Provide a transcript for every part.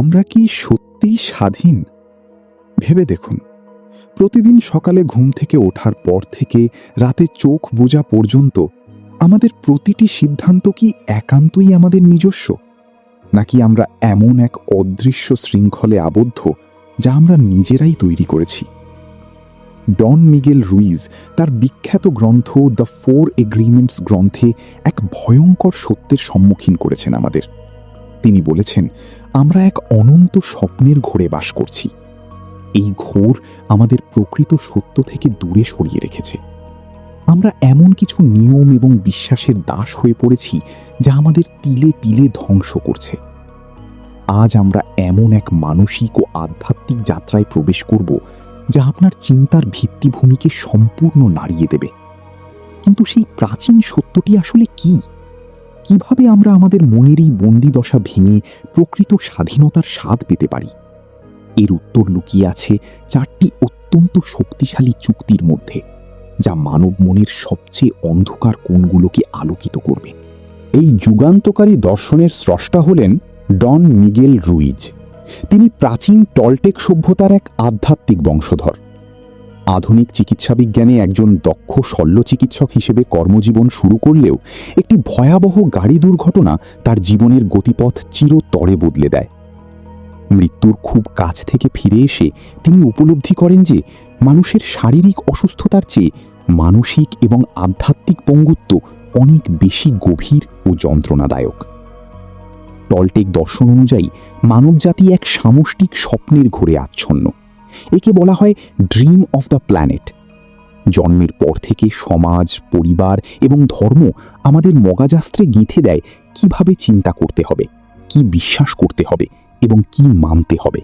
আমরা কি সত্যিই স্বাধীন? ভেবে দেখুন, প্রতিদিন সকালে ঘুম থেকে ওঠার পর থেকে রাতে চোখ বোঝা পর্যন্ত আমাদের প্রতিটি সিদ্ধান্ত কি একান্তই আমাদের নিজস্ব, নাকি আমরা এমন এক অদৃশ্য শৃঙ্খলে আবদ্ধ যা আমরা নিজেরাই তৈরি করেছি? ডন মিগেল রুইজ তার বিখ্যাত গ্রন্থ দ্য 4 এগ্রিমেন্টস গ্রন্থে এক ভয়ঙ্কর সত্যের সম্মুখীন করেছেন আমাদের। তিনি বলেছেন, আমরা এক অনন্ত স্বপ্নের ঘোরে বাস করছি। এই ঘোর আমাদের প্রকৃত সত্য থেকে দূরে সরিয়ে রেখেছে। আমরা এমন কিছু নিয়ম এবং বিশ্বাসের দাস হয়ে পড়েছি যা আমাদের তিলে তিলে ধ্বংস করছে। আজ আমরা এমন এক মানসিক ও আধ্যাত্মিক যাত্রায় প্রবেশ করব যা আপনার চিন্তার ভিত্তিভূমিকে সম্পূর্ণ নাড়িয়ে দেবে। কিন্তু সেই প্রাচীন সত্যটি আসলে কি? কিভাবে আমরা আমাদের মনের এই বন্দিদশা ভেঙে প্রকৃত স্বাধীনতার স্বাদ পেতে পারি? এর উত্তর লুকিয়ে আছে 4টি অত্যন্ত শক্তিশালী চুক্তির মধ্যে, যা মানব মনের সবচেয়ে অন্ধকার কোণগুলোকে আলোকিত করবে। এই যুগান্তকারী দর্শনের স্রষ্টা হলেন ডন মিগেল রুইজ। তিনি প্রাচীন টলটেক সভ্যতার এক আধ্যাত্মিক বংশধর। আধুনিক চিকিৎসাবিজ্ঞানে একজন দক্ষ শল্য চিকিৎসক হিসেবে কর্মজীবন শুরু করলেও একটি ভয়াবহ গাড়ি দুর্ঘটনা তার জীবনের গতিপথ চিরতরে বদলে দেয়। মৃত্যুর খুব কাছ থেকে ফিরে এসে তিনি উপলব্ধি করেন যে মানুষের শারীরিক অসুস্থতার চেয়ে মানসিক এবং আধ্যাত্মিক পঙ্গুত্ব অনেক বেশি গভীর ও যন্ত্রণাদায়ক। টলটেক দর্শন অনুযায়ী মানবজাতি এক সামষ্টিক স্বপ্নের ঘোরে আচ্ছন্ন। একে বলা হয় ড্রিম অফ দ্য প্ল্যানেট। জন্মের পর থেকে সমাজ, পরিবার এবং ধর্ম আমাদের মগাজাস্ত্রে গেঁথে দেয় কিভাবে চিন্তা করতে হবে, কি বিশ্বাস করতে হবে এবং কি মানতে হবে।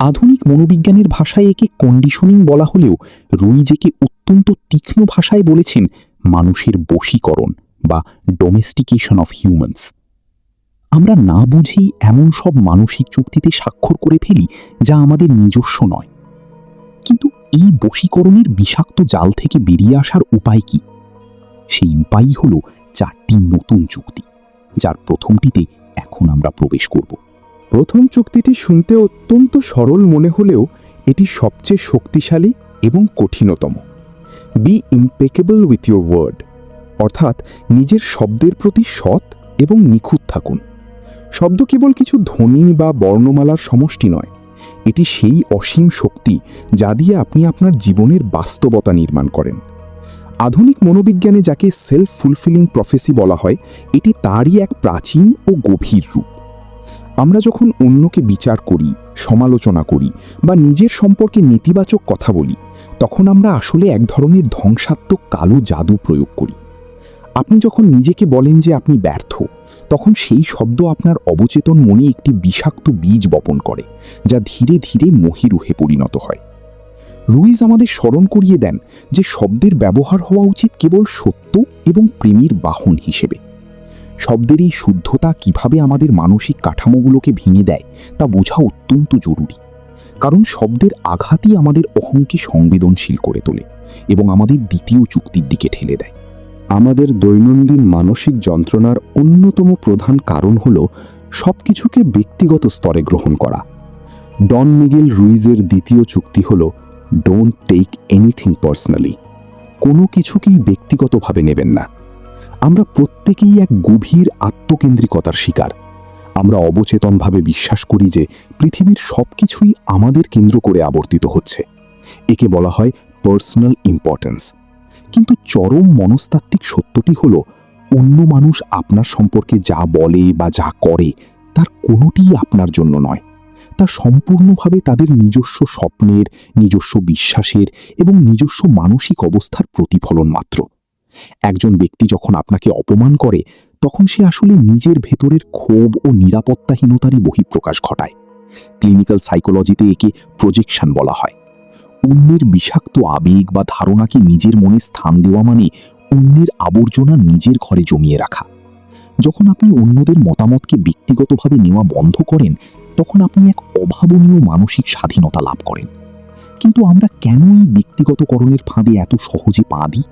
আধুনিক মনোবিজ্ঞানের ভাষায় একে কন্ডিশনিং বলা হলেও রুইজ একে অত্যন্ত তীক্ষ্ণ ভাষায় বলেছেন মানুষের বশীকরণ বা ডোমেস্টিকেশন অফ হিউম্যানস। আমরা না বুঝেই এমন সব মানসিক চুক্তিতে স্বাক্ষর করে ফেলি যা আমাদের নিজস্ব নয়। কিন্তু এই বশীকরণের বিষাক্ত জাল থেকে বেরিয়ে আসার উপায় কি? সেই উপায়ই হল 4টি নতুন চুক্তি, যার প্রথমটিতে এখন আমরা প্রবেশ করব। প্রথম চুক্তিটি শুনতে অত্যন্ত সরল মনে হলেও এটি সবচেয়ে শক্তিশালী এবং কঠিনতম। Be impeccable with your word, অর্থাৎ নিজের শব্দের প্রতি সৎ এবং নিখুঁত থাকুন। শব্দ কেবল কিছু ধ্বনি বা বর্ণমালার সমষ্টি নয়, এটি সেই অসীম শক্তি যা দিয়ে আপনি আপনার জীবনের বাস্তবতা নির্মাণ করেন। আধুনিক মনোবিজ্ঞানে যাকে সেলফ ফুলফিলিং প্রফেসি বলা হয়, এটি তারই এক প্রাচীন ও গভীর রূপ। আমরা যখন অন্যকে বিচার করি, সমালোচনা করি বা নিজের সম্পর্কে নেতিবাচক কথা বলি, তখন আমরা আসলে এক ধরনের ধ্বংসাত্মক কালো জাদু প্রয়োগ করি। আপনি যখন নিজেকে বলেন যে আপনি ব্যর্থ, তখন সেই শব্দ আপনার অবচেতন মনে একটি বিষাক্ত বীজ বপন করে, যা ধীরে ধীরে মহীরুহে পরিণত হয়। রুইজ আমাদের স্মরণ করিয়ে দেন যে শব্দের ব্যবহার হওয়া উচিত কেবল সত্য এবং প্রেমের বাহন হিসেবে। শব্দের এই শুদ্ধতা কিভাবে আমাদের মানসিক কাঠামোগুলোকে ভেঙে দেয় তা বোঝা অত্যন্ত জরুরি, কারণ শব্দের আঘাতই আমাদের অহংকে সংবেদনশীল করে তোলে এবং আমাদের দ্বিতীয় চুক্তির দিকে ঠেলে দেয়। আমাদের দৈনন্দিন মানসিক যন্ত্রণার অন্যতম প্রধান কারণ হল সবকিছুকে ব্যক্তিগত স্তরে গ্রহণ করা। ডন মিগেল রুইজের দ্বিতীয় চুক্তি হল ডোন্ট টেক এনিথিং পার্সোনালি। কোনো কিছুকেই ব্যক্তিগতভাবে নেবেন না। আমরা প্রত্যেকেই এক গভীর আত্মকেন্দ্রিকতার শিকার। আমরা অবচেতনভাবে বিশ্বাস করি যে পৃথিবীর সবকিছুই আমাদের কেন্দ্র করে আবর্তিত হচ্ছে। একে বলা হয় পার্সোনাল ইম্পর্টেন্স। কিন্তু চরম মনস্তাত্ত্বিক সত্যটি হল, অন্য মানুষ আপনার সম্পর্কে যা বলে বা যা করে তার কোনোটিই আপনার জন্য নয়। তা সম্পূর্ণভাবে তাদের নিজস্ব স্বপ্নের, নিজস্ব বিশ্বাসের এবং নিজস্ব মানসিক অবস্থার প্রতিফলন মাত্র। একজন ব্যক্তি যখন আপনাকে অপমান করে, তখন সে আসলে নিজের ভেতরের ক্ষোভ ও নিরাপত্তাহীনতারই বহিঃপ্রকাশ ঘটায়। ক্লিনিক্যাল সাইকোলজিতে একে প্রজেকশন বলা হয়। অন্যের বিষাক্ত আবেগ বা ধারণাকে নিজের মনে স্থান দেওয়া মানে অন্যের আবর্জনা নিজের ঘরে জমিয়ে রাখা। যখন আপনি অন্যদের মতামতকে ব্যক্তিগতভাবে নেওয়া বন্ধ করেন, তখন আপনি এক অভাবনীয় মানসিক স্বাধীনতা লাভ করেন। কিন্তু আমরা কেন এই ব্যক্তিগতকরণের ফাঁদে এত সহজে পা দিই?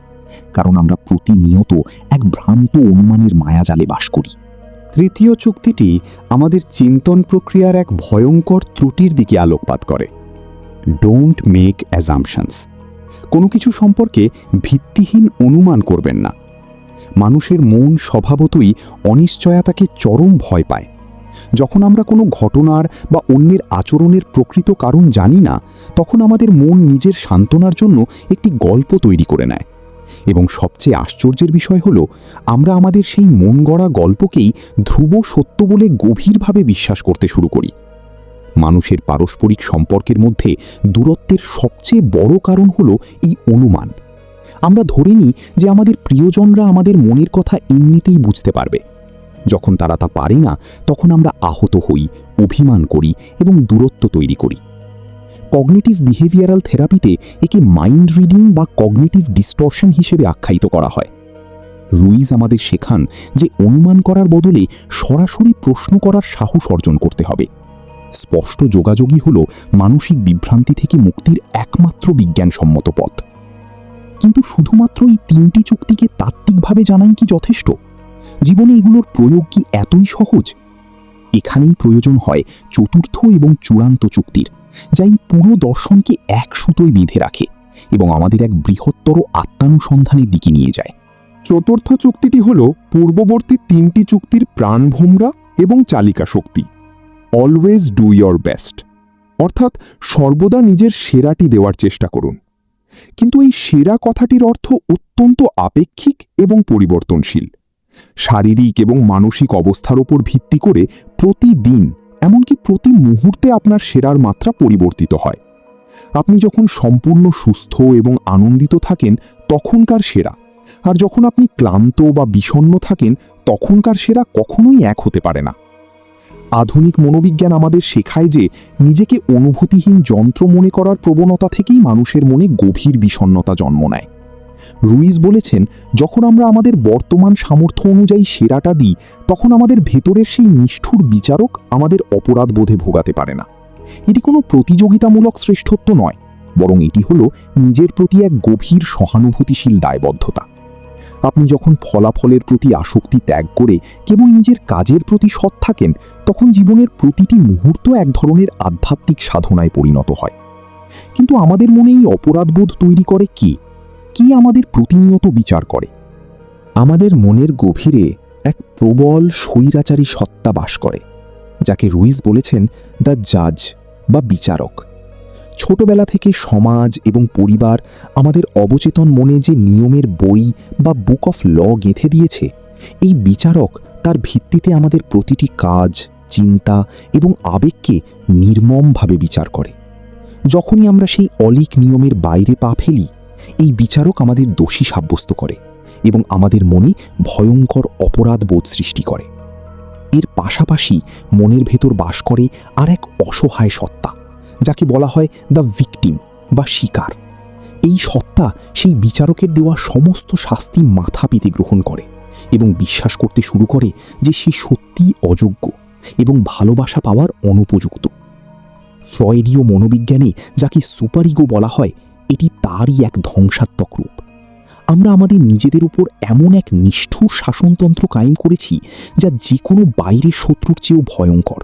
কারণ আমরা প্রতিনিয়ত এক ভ্রান্ত অনুমানের মায়াজালে বাস করি। তৃতীয় চুক্তিটি আমাদের চিন্তন প্রক্রিয়ার এক ভয়ঙ্কর ত্রুটির দিকে আলোকপাত করে। Don't make assumptions. কোনো কিছু সম্পর্কে ভিত্তিহীন অনুমান করবেন না। মানুষের মন স্বভাবতই অনিশ্চয়তাকে চরম ভয় পায়। যখন আমরা কোনো ঘটনার বা অন্যের আচরণের প্রকৃত কারণ জানি না, তখন আমাদের মন নিজের সান্ত্বনার জন্য একটি গল্প তৈরি করে নেয়। এবং সবচেয়ে আশ্চর্যের বিষয় হলো, আমরা আমাদের সেই মন গড়া গল্পকেই ধ্রুব সত্য বলে গভীরভাবে বিশ্বাস করতে শুরু করি। মানুষের পারস্পরিক সম্পর্কের মধ্যে দূরত্বের সবচেয়ে বড় কারণ হলো এই অনুমান। আমরা ধরে নিই যে আমাদের প্রিয়জনরা আমাদের মনের কথা এমনিতেই বুঝতে পারবে। যখন তারা তা পারে না, তখন আমরা আহত হই, অভিমান করি এবং দূরত্ব তৈরি করি। কগনিটিভ বিহেভিয়ারাল থেরাপিতে একে মাইন্ড রিডিং বা কগনিটিভ ডিস্টরশন হিসেবে আখ্যায়িত করা হয়। রুইজ আমাদের শেখান যে অনুমান করার বদলে সরাসরি প্রশ্ন করার সাহস অর্জন করতে হবে। স্পষ্ট যোগাযোগই হল মানসিক বিভ্রান্তি থেকে মুক্তির একমাত্র বিজ্ঞানসম্মত পথ। কিন্তু শুধুমাত্র এই 3টি চুক্তিকে তাত্ত্বিকভাবে জানাই কি যথেষ্ট? জীবনে এগুলোর প্রয়োগ কি এতই সহজ? এখানেই প্রয়োজন হয় চতুর্থ এবং চূড়ান্ত চুক্তির, যা এই পুরো দর্শনকে এক সুতোয় বেঁধে রাখে এবং আমাদের এক বৃহত্তর আত্মানুসন্ধানের দিকে নিয়ে যায়। চতুর্থ চুক্তিটি হল পূর্ববর্তী 3টি চুক্তির প্রাণভোমরা এবং চালিকা শক্তি। অলওয়েজ ডু ইয়োর বেস্ট, অর্থাৎ সর্বদা নিজের সেরাটি দেওয়ার চেষ্টা করুন। কিন্তু এই সেরা কথাটির অর্থ অত্যন্ত আপেক্ষিক এবং পরিবর্তনশীল। শারীরিক এবং মানসিক অবস্থার উপর ভিত্তি করে প্রতিদিন, এমনকি প্রতি মুহূর্তে আপনার সেরার মাত্রা পরিবর্তিত হয়। আপনি যখন সম্পূর্ণ সুস্থ এবং আনন্দিত থাকেন তখনকার সেরা, আর যখন আপনি ক্লান্ত বা বিষণ্ণ থাকেন তখনকার সেরা কখনোই এক হতে পারে না। আধুনিক মনোবিজ্ঞান আমাদের শেখায় যে নিজেকে অনুভূতিহীন যন্ত্র মনে করার প্রবণতা থেকেই মানুষের মনে গভীর বিষণ্ণতা জন্ম নেয়। রুইজ বলেছেন, যখন আমরা আমাদের বর্তমান সামর্থ্য অনুযায়ী সেরাটা দিই, তখন আমাদের ভেতরের সেই নিষ্ঠুর বিচারক আমাদের অপরাধ বোধে ভোগাতে পারে না। এটি কোনো প্রতিযোগিতামূলক শ্রেষ্ঠত্ব নয়, বরং এটি হলো নিজের প্রতি এক গভীর সহানুভূতিশীল দায়বদ্ধতা। আপনি যখন ফলাফলের প্রতি আসক্তি ত্যাগ করে কেবল নিজের কাজের প্রতি সৎ থাকেন, তখন জীবনের প্রতিটি মুহূর্ত এক ধরনের আধ্যাত্মিক সাধনায় পরিণত হয়। কিন্তু আমাদের মনে এই অপরাধবোধ তৈরি করে কে? কি আমাদের প্রতিনিয়ত বিচার করে? আমাদের মনের গভীরে এক প্রবল স্বৈরাচারী সত্তা বাস করে, যাকে রুইজ বলেছেন দ্য জাজ বা বিচারক। ছোটবেলা থেকে সমাজ এবং পরিবার আমাদের অবচেতন মনে যে নিয়মের বই বা বুক অফ ল গেঁথে দিয়েছে, এই বিচারক তার ভিত্তিতে আমাদের প্রতিটি কাজ, চিন্তা এবং আবেগকে নির্মমভাবে বিচার করে। যখনই আমরা সেই অলিক নিয়মের বাইরে পা ফেলি, এই বিচারক আমাদের দোষী সাব্যস্ত করে এবং আমাদের মনে ভয়ঙ্কর অপরাধবোধ সৃষ্টি করে। এর পাশাপাশি মনের ভেতর বাস করে আর এক অসহায় সত্তা, যাকে বলা হয় দ্য ভিকটিম বা শিকার। এই সত্তা সেই বিচারকের দেওয়া সমস্ত শাস্তি মাথা পেতে গ্রহণ করে এবং বিশ্বাস করতে শুরু করে যে সে সত্যিই অযোগ্য এবং ভালোবাসা পাওয়ার অনুপযুক্ত। ফ্রয়েডীয় মনোবিজ্ঞানে যাকে সুপারইগো বলা হয়, এটি তারই এক ধ্বংসাত্মক রূপ। আমরা আমাদের নিজেদের উপর এমন এক নিষ্ঠুর শাসনতন্ত্র কায়েম করেছি যা যে কোনো বাইরের শত্রুর চেয়েও ভয়ঙ্কর।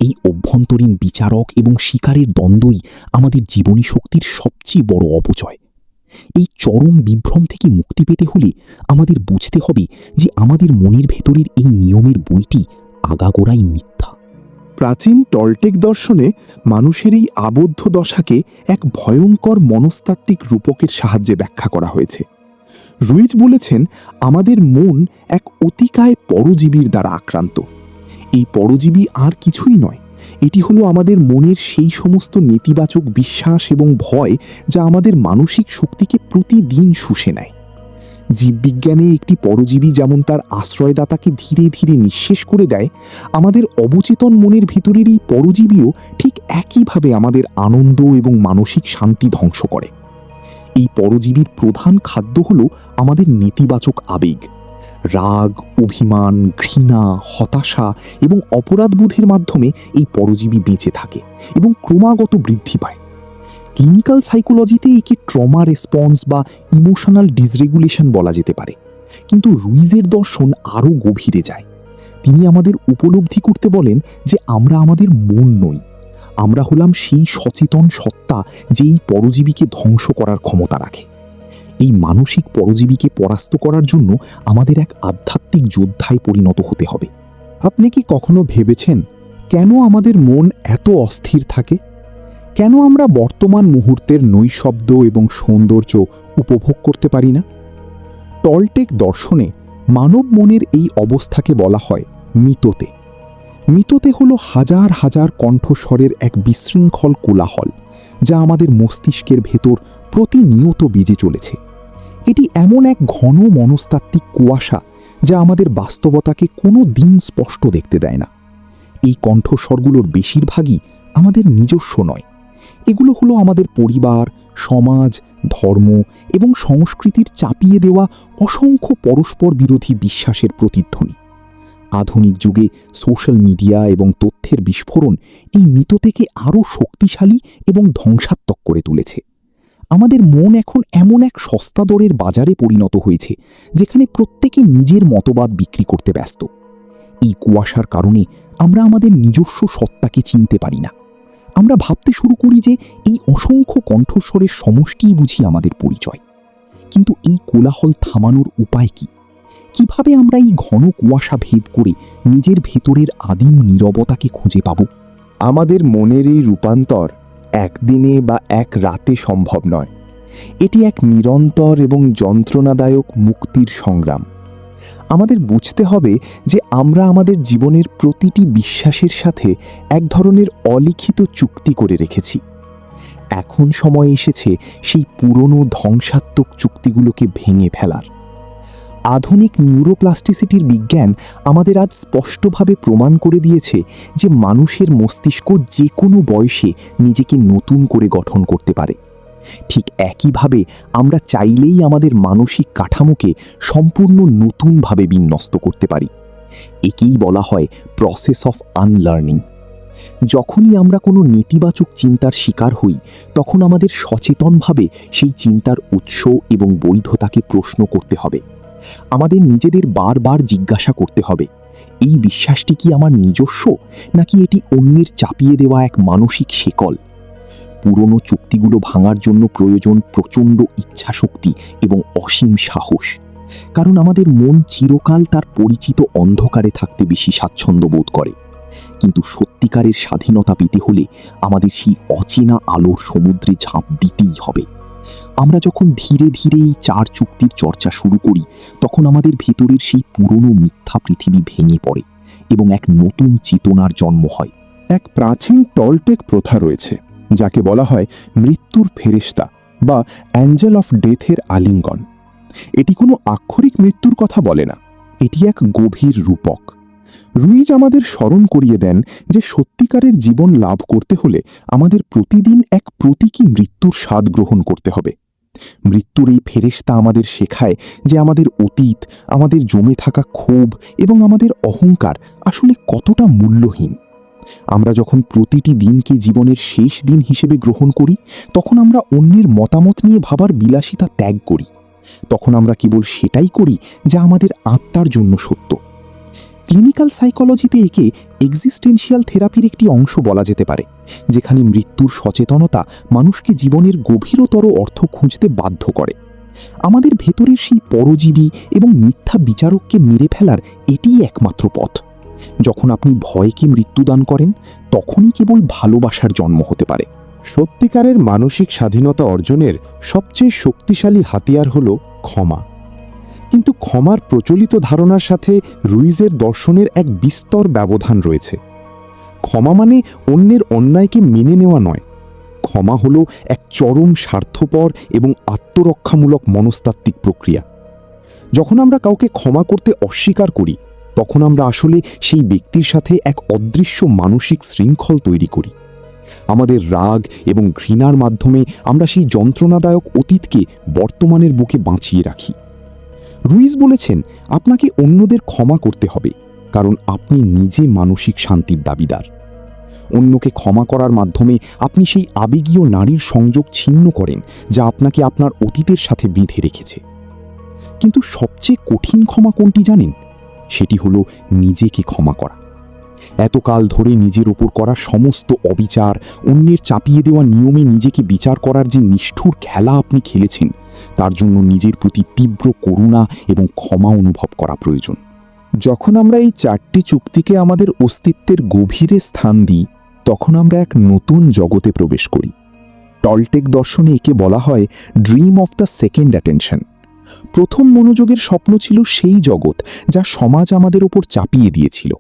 এই অভ্যন্তরীণ বিচারক এবং শিকারের দ্বন্দ্বই আমাদের জীবনী শক্তির সবচেয়ে বড় অপচয়। এই চরম বিভ্রম থেকে মুক্তি পেতে হলে আমাদের বুঝতে হবে যে আমাদের মনের ভেতরের এই নিয়মের বইটি আগাগোড়াই মিথ্যা। প্রাচীন টলটেক দর্শনে মানুষের এই আবদ্ধ দশাকে এক ভয়ঙ্কর মনস্তাত্ত্বিক রূপকের সাহায্যে ব্যাখ্যা করা হয়েছে। রুইজ বলেছেন, আমাদের মন এক অতিকায় পরজীবীর দ্বারা আক্রান্ত। এই পরজীবী আর কিছুই নয়, এটি হলো আমাদের মনের সেই সমস্ত নেতিবাচক বিশ্বাস এবং ভয় যা আমাদের মানসিক শক্তিকে প্রতিদিন শুষে নেয়। জীববিজ্ঞানে একটি পরজীবী যেমন তার আশ্রয়দাতাকে ধীরে ধীরে নিঃশেষ করে দেয়, আমাদের অবচেতন মনের ভিতরের এই পরজীবীও ঠিক একইভাবে আমাদের আনন্দ এবং মানসিক শান্তি ধ্বংস করে। এই পরজীবীর প্রধান খাদ্য হল আমাদের নেতিবাচক আবেগ। রাগ, অভিমান, ঘৃণা, হতাশা এবং অপরাধবোধের মাধ্যমে এই পরজীবী বেঁচে থাকে এবং ক্রমাগত বৃদ্ধি পায়। ক্লিনিক্যাল সাইকোলজিতে একে ট্রমা রেসপন্স বা ইমোশনাল ডিসরেগুলেশন বলা যেতে পারে, কিন্তু রুইজের দর্শন আরও গভীরে যায়। তিনি আমাদের উপলব্ধি করতে বলেন যে আমরা আমাদের মন নই, আমরা হলাম সেই সচেতন সত্তা যে এই পরজীবীকে ধ্বংস করার ক্ষমতা রাখে। এই মানসিক পরজীবীকে পরাস্ত করার জন্য আমাদের এক আধ্যাত্মিক যোদ্ধায় পরিণত হতে হবে। আপনি কি কখনো ভেবেছেন কেন আমাদের মন এত অস্থির থাকে? কেন আমরা বর্তমান মুহূর্তের নৈশব্দ এবং সৌন্দর্য উপভোগ করতে পারি না? টলটেক দর্শনে মানব মনের এই অবস্থাকে বলা হয় মিততে। মিততে হলো হাজার হাজার কণ্ঠস্বরের এক বিশৃঙ্খল কোলাহল, যা আমাদের মস্তিষ্কের ভেতর প্রতিনিয়ত বেজে চলেছে। এটি এমন এক ঘন মনস্তাত্ত্বিক কুয়াশা যা আমাদের বাস্তবতাকে কোনো দিন স্পষ্ট দেখতে দেয় না। এই কণ্ঠস্বরগুলোর বেশিরভাগই আমাদের নিজস্ব নয়। এগুলো হলো আমাদের পরিবার, সমাজ, ধর্ম এবং সংস্কৃতির চাপিয়ে দেওয়া অসংখ্য পরস্পর বিরোধী বিশ্বাসের প্রতিধ্বনি। আধুনিক যুগে সোশ্যাল মিডিয়া এবং তথ্যের বিস্ফোরণ এই মিততেকে আরও শক্তিশালী এবং ধ্বংসাত্মক করে তুলেছে। আমাদের মন এখন এমন এক সস্তা দরের বাজারে পরিণত হয়েছে যেখানে প্রত্যেকে নিজের মতবাদ বিক্রি করতে ব্যস্ত। এই কুয়াশার কারণে আমরা আমাদের নিজস্ব সত্তাকে চিনতে পারি না। আমরা ভাবতে শুরু করি যে এই অসংখ্য কণ্ঠস্বরের সমষ্টিই বুঝি আমাদের পরিচয়। কিন্তু এই কোলাহল থামানোর উপায় কি? কিভাবে আমরা এই ঘন কুয়াশা ভেদ করে নিজের ভেতরের আদিম নীরবতাকে খুঁজে পাব? আমাদের মনের এই রূপান্তর একদিনে বা এক রাতে সম্ভব নয়। এটি এক নিরন্তর এবং যন্ত্রণাদায়ক মুক্তির সংগ্রাম। আমাদের বুঝতে হবে যে আমরা আমাদের জীবনের প্রতিটি বিশ্বাসের সাথে এক ধরনের অলিখিত চুক্তি করে রেখেছি। এখন সময় এসেছে সেই পুরনো ধ্বংসাত্মক চুক্তিগুলোকে ভেঙে ফেলার। আধুনিক নিউরোপ্লাস্টিসিটির বিজ্ঞান আমাদের আজ স্পষ্টভাবে প্রমাণ করে দিয়েছে যে মানুষের মস্তিষ্ক যে কোনো বয়সে নিজেকে নতুন করে গঠন করতে পারে। ঠিক একইভাবে আমরা চাইলেই আমাদের মানসিক কাঠামোকে সম্পূর্ণ নতুনভাবে বিন্যস্ত করতে পারি। একেই বলা হয় প্রসেস অফ আনলার্নিং। যখনই আমরা কোনো নেতিবাচক চিন্তার শিকার হই, তখন আমাদের সচেতনভাবে সেই চিন্তার উৎস এবং বৈধতাকে প্রশ্ন করতে হবে। আমাদের নিজেদের বারবার জিজ্ঞাসা করতে হবে, এই বিশ্বাসটি কি আমার নিজস্ব, নাকি এটি অন্যের চাপিয়ে দেওয়া এক মানসিক শেকল? পুরনো চুক্তিগুলো ভাঙার জন্য প্রয়োজন প্রচণ্ড ইচ্ছাশক্তি এবং অসীম সাহস, কারণ আমাদের মন চিরকাল তার পরিচিত অন্ধকারে থাকতে বেশি স্বাচ্ছন্দ্য বোধ করে। কিন্তু সত্যিকারের স্বাধীনতা পেতে হলে আমাদের সেই অচেনা আলোর সমুদ্রে ঝাঁপ দিতেই হবে। আমরা যখন ধীরে ধীরে এই 4 চুক্তির চর্চা শুরু করি, তখন আমাদের ভেতরের সেই পুরনো মিথ্যা পৃথিবী ভেঙে পড়ে এবং এক নতুন চেতনার জন্ম হয়। এক প্রাচীন টলটেক প্রথা রয়েছে যাকে বলা হয় মৃত্যুর ফেরেশতা বা অ্যাঞ্জেল অফ ডেথের আলিঙ্গন। এটি কোনো আক্ষরিক মৃত্যুর কথা বলে না, এটি এক গভীর রূপক। রুইজ আমাদের স্মরণ করিয়ে দেন যে সত্যিকারের জীবন লাভ করতে হলে আমাদের প্রতিদিন এক প্রতীকী মৃত্যুর স্বাদ গ্রহণ করতে হবে। মৃত্যুর এই ফেরেশতা আমাদের শেখায় যে আমাদের অতীত, আমাদের জমে থাকা ক্ষোভ এবং আমাদের অহংকার আসলে কতটা মূল্যহীন। আমরা যখন প্রতিটি দিনকে জীবনের শেষ দিন হিসেবে গ্রহণ করি, তখন আমরা অন্যের মতামত নিয়ে ভাবার বিলাসিতা ত্যাগ করি। তখন আমরা কেবল সেটাই করি যা আমাদের আত্মার জন্য সত্য। ক্লিনিক্যাল সাইকোলজিতে একে এক্সিস্টেন্সিয়াল থেরাপির একটি অংশ বলা যেতে পারে, যেখানে মৃত্যুর সচেতনতা মানুষকে জীবনের গভীরতর অর্থ খুঁজতে বাধ্য করে। আমাদের ভেতরের সেই পরজীবী এবং মিথ্যা বিচারককে মেরে ফেলার এটিই একমাত্র পথ। যখন আপনি ভয়কে মৃত্যুদান করেন, তখনই কেবল ভালোবাসার জন্ম হতে পারে। সত্যিকারের মানসিক স্বাধীনতা অর্জনের সবচেয়ে শক্তিশালী হাতিয়ার হল ক্ষমা। কিন্তু ক্ষমার প্রচলিত ধারণার সাথে রুইজের দর্শনের এক বিস্তর ব্যবধান রয়েছে। ক্ষমা মানে অন্যের অন্যায়কে মেনে নেওয়া নয়। ক্ষমা হল এক চরম স্বার্থপর এবং আত্মরক্ষামূলক মনস্তাত্ত্বিক প্রক্রিয়া। যখন আমরা কাউকে ক্ষমা করতে অস্বীকার করি, তখন আমরা আসলে সেই ব্যক্তির সাথে এক অদৃশ্য মানসিক শৃঙ্খল তৈরি করি। আমাদের রাগ এবং ঘৃণার মাধ্যমে আমরা সেই যন্ত্রণাদায়ক অতীতকে বর্তমানের বুকে বাঁচিয়ে রাখি। রুইজ বলেছেন, আপনাকে অন্যদের ক্ষমা করতে হবে, কারণ আপনি নিজে মানসিক শান্তির দাবিদার। অন্যকে ক্ষমা করার মাধ্যমে আপনি সেই আবেগীয় নারীর সংযোগ ছিন্ন করেন যা আপনাকে আপনার অতীতের সাথে বেঁধে রেখেছে। কিন্তু সবচেয়ে কঠিন ক্ষমা কোনটি জানেন? সেটি হলো নিজেকে ক্ষমা করা। এতকাল ধরে নিজের ওপর করা সমস্ত অবিচার, অন্যের চাপিয়ে দেওয়া নিয়মে নিজেকে বিচার করার যে নিষ্ঠুর খেলা আপনি খেলেছেন, তার জন্য নিজের প্রতি তীব্র করুণা এবং ক্ষমা অনুভব করা প্রয়োজন। যখন আমরা এই 4টি চুক্তিকে আমাদের অস্তিত্বের গভীরে স্থান দিই, তখন আমরা এক নতুন জগতে প্রবেশ করি। টলটেক দর্শনে একে বলা হয় dream of the second attention. প্রথম মনোযোগের স্বপ্ন ছিল সেই জগৎ যা সমাজ আমাদের ওপর চাপিয়ে দিয়েছিল,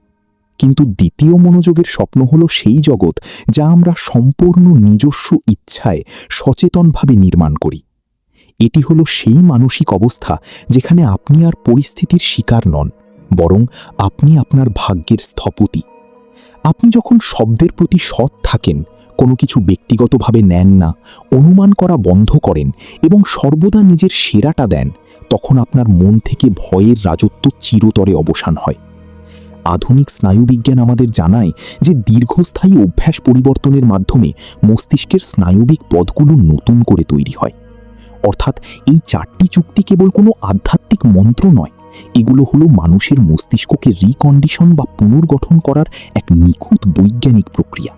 কিন্তু দ্বিতীয় মনোযোগের স্বপ্ন হলো সেই জগৎ যা আমরা সম্পূর্ণ নিজস্ব ইচ্ছায় সচেতনভাবে নির্মাণ করি। এটি হলো সেই মানসিক অবস্থা যেখানে আপনি আর পরিস্থিতির শিকার নন, বরং আপনি আপনার ভাগ্যের স্থপতি। আপনি যখন শব্দের প্রতি সৎ থাকেন, কোনো কিছু ব্যক্তিগতভাবে নেন না, অনুমান করা বন্ধ করেন এবং সর্বদা নিজের সেরাটা দেন, তখন আপনার মন থেকে ভয়ের রাজত্ব চিরতরে অবসান হয়। আধুনিক স্নায়ুবিজ্ঞান আমাদের জানায় যে দীর্ঘস্থায়ী অভ্যাস পরিবর্তনের মাধ্যমে মস্তিষ্কের স্নায়ুবিক পথগুলো নতুন করে তৈরি হয়। অর্থাৎ এই 4টি চুক্তি কেবল কোনো আধ্যাত্মিক মন্ত্র নয়, এগুলো হলো মানুষের মস্তিষ্ককে রিকন্ডিশন বা পুনর্গঠন করার এক নিখুঁত বৈজ্ঞানিক প্রক্রিয়া।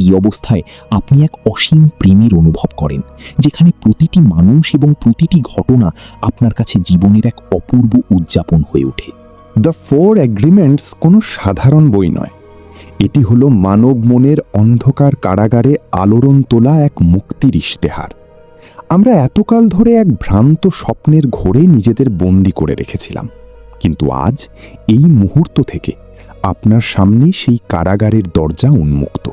এই অবস্থায় আপনি এক অসীম প্রেমের অনুভব করেন, যেখানে প্রতিটি মানুষ এবং প্রতিটি ঘটনা আপনার কাছে জীবনের এক অপূর্ব উদযাপন হয়ে ওঠে। দ্য 4 এগ্রিমেন্টস কোনো সাধারণ বই নয়। এটি হলো মানব মনের অন্ধকার কারাগারে আলোড়ন তোলা এক মুক্তির ইশতেহার। আমরা এতকাল ধরে এক ভ্রান্ত স্বপ্নের ঘোরে নিজেদের বন্দী করে রেখেছিলাম, কিন্তু আজ এই মুহূর্ত থেকে আপনার সামনে সেই কারাগারের দরজা উন্মুক্ত।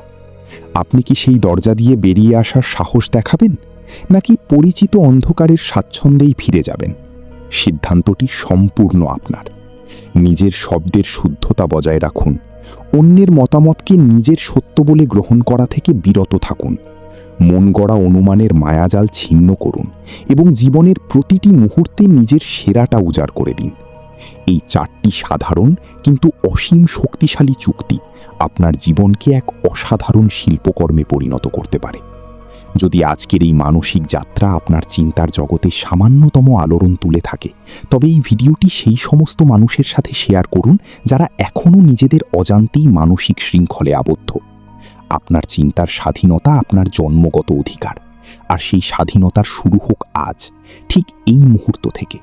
আপনি কি সেই দরজা দিয়ে বেরিয়ে আসার সাহস দেখাবেন, নাকি পরিচিত অন্ধকারের স্বাচ্ছন্দ্যেই ফিরে যাবেন? সিদ্ধান্তটি সম্পূর্ণ আপনার। নিজের শব্দের শুদ্ধতা বজায় রাখুন, অন্যের মতামতকে নিজের সত্য বলে গ্রহণ করা থেকে বিরত থাকুন, মন গড়া অনুমানের মায়াজাল ছিন্ন করুন এবং জীবনের প্রতিটি মুহূর্তে নিজের সেরাটা উজাড় করে দিন। এই 4টি সাধারণ কিন্তু অসীম শক্তিশালী চুক্তি আপনার জীবনকে এক অসাধারণ শিল্পকর্মে পরিণত করতে পারে। যদি আজকের এই মানসিক যাত্রা আপনার চিন্তার জগতে সামান্যতম আলোড়ন তুলে থাকে, তবে এই ভিডিওটি সেই সমস্ত মানুষের সাথে শেয়ার করুন যারা এখনও নিজেদের অজান্তেই মানসিক শৃঙ্খলে আবদ্ধ। আপনার চিন্তার স্বাধীনতা আপনার জন্মগত অধিকার, আর সেই স্বাধীনতার শুরু হোক আজ, ঠিক এই মুহূর্ত থেকে।